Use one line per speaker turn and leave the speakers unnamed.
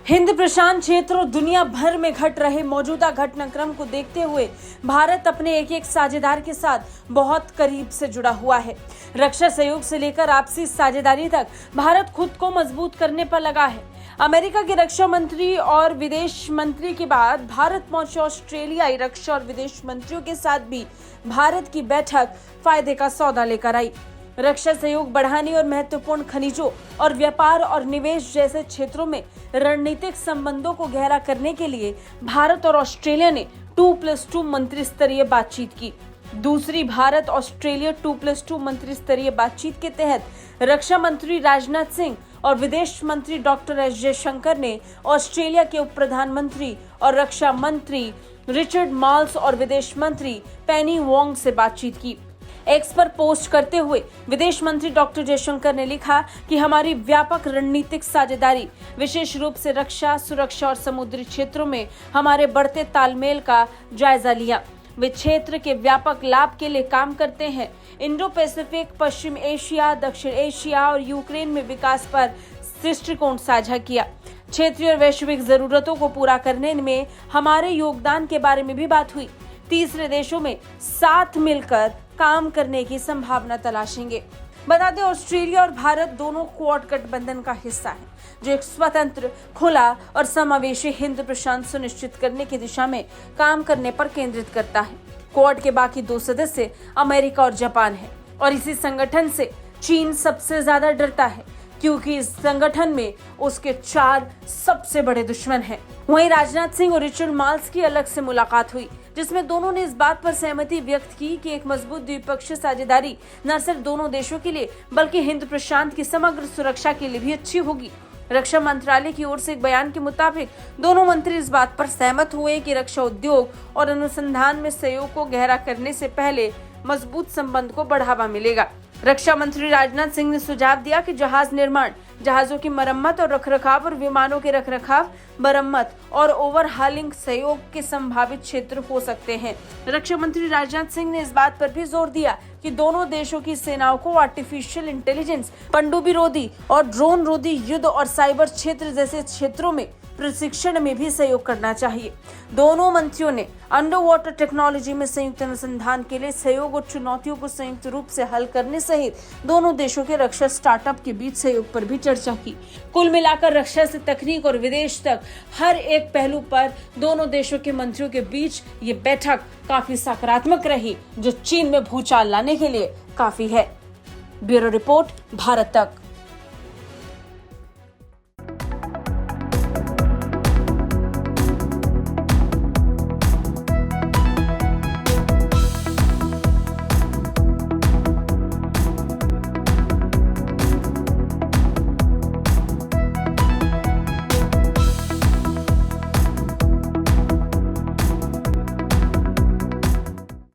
हिंद प्रशांत क्षेत्र और दुनिया भर में घट रहे मौजूदा घटनाक्रम को देखते हुए भारत अपने एक एक साझेदार के साथ बहुत करीब से जुड़ा हुआ है। रक्षा सहयोग से लेकर आपसी साझेदारी तक भारत खुद को मजबूत करने पर लगा है। अमेरिका के रक्षा मंत्री और विदेश मंत्री के बाद भारत पहुंचे ऑस्ट्रेलियाई रक्षा और विदेश मंत्रियों के साथ भी भारत की बैठक फायदे का सौदा लेकर आई। रक्षा सहयोग बढ़ाने और महत्वपूर्ण खनिजों और व्यापार और निवेश जैसे क्षेत्रों में रणनीतिक संबंधों को गहरा करने के लिए भारत और ऑस्ट्रेलिया ने 2+2 मंत्री स्तरीय बातचीत की। दूसरी भारत ऑस्ट्रेलिया 2+2 मंत्री स्तरीय बातचीत के तहत रक्षा मंत्री राजनाथ सिंह और विदेश मंत्री डॉक्टर एस जयशंकर ने ऑस्ट्रेलिया के उप प्रधानमंत्री और रक्षा मंत्री रिचर्ड माल्स और विदेश मंत्री पेनी वोंग से बातचीत की। एक्स पर पोस्ट करते हुए विदेश मंत्री डॉक्टर जयशंकर ने लिखा कि हमारी व्यापक रणनीतिक साझेदारी, विशेष रूप से रक्षा, सुरक्षा और समुद्री क्षेत्रों में हमारे बढ़ते तालमेल का जायजा लिया। वे क्षेत्र के व्यापक लाभ के लिए काम करते हैं। इंडो पैसिफिक, पश्चिम एशिया, दक्षिण एशिया और यूक्रेन में विकास पर दृष्टिकोण साझा किया। क्षेत्रीय और वैश्विक जरूरतों को पूरा करने में हमारे योगदान के बारे में भी बात हुई। तीसरे देशों में साथ मिलकर काम करने की संभावना तलाशेंगे। बता दें, ऑस्ट्रेलिया और भारत दोनों क्वाड गठबंधन का हिस्सा है, जो एक स्वतंत्र, खुला और समावेशी हिंद प्रशांत सुनिश्चित करने की दिशा में काम करने पर केंद्रित करता है। क्वाड के बाकी 2 सदस्य अमेरिका और जापान है और इसी संगठन से चीन सबसे ज्यादा डरता है, क्योंकि इस संगठन में उसके 4 सबसे बड़े दुश्मन हैं। वहीं राजनाथ सिंह और रिचर्ड माल्स की अलग से मुलाकात हुई, जिसमें दोनों ने इस बात पर सहमति व्यक्त की कि एक मजबूत द्विपक्षीय साझेदारी न सिर्फ दोनों देशों के लिए बल्कि हिंद प्रशांत की समग्र सुरक्षा के लिए भी अच्छी होगी। रक्षा मंत्रालय की ओर से एक बयान के मुताबिक दोनों मंत्री इस बात पर सहमत हुए कि रक्षा उद्योग और अनुसंधान में सहयोग को गहरा करने से पहले मजबूत संबंध को बढ़ावा मिलेगा। रक्षा मंत्री राजनाथ सिंह ने सुझाव दिया कि जहाज निर्माण, जहाजों की मरम्मत और रखरखाव और विमानों के रखरखाव, मरम्मत और ओवरहालिंग सहयोग के संभावित क्षेत्र हो सकते हैं। रक्षा मंत्री राजनाथ सिंह ने इस बात पर भी जोर दिया कि दोनों देशों की सेनाओं को आर्टिफिशियल इंटेलिजेंस, पनडुब्बी रोधी और ड्रोन रोधी युद्ध और साइबर क्षेत्र जैसे क्षेत्रों में प्रशिक्षण में भी सहयोग करना चाहिए। दोनों मंत्रियों ने अंडर वाटर टेक्नोलॉजी में संयुक्त अनुसंधान के लिए सहयोग और चुनौतियों को संयुक्त रूप से हल करने सहित दोनों देशों के रक्षा स्टार्टअप के बीच सहयोग पर भी चर्चा की। कुल मिलाकर रक्षा से तकनीक और विदेश तक हर एक पहलू पर दोनों देशों के मंत्रियों के बीच ये बैठक काफी सकारात्मक रही, जो चीन में भूचाल लाने के लिए काफी है। ब्यूरो रिपोर्ट, भारत तक।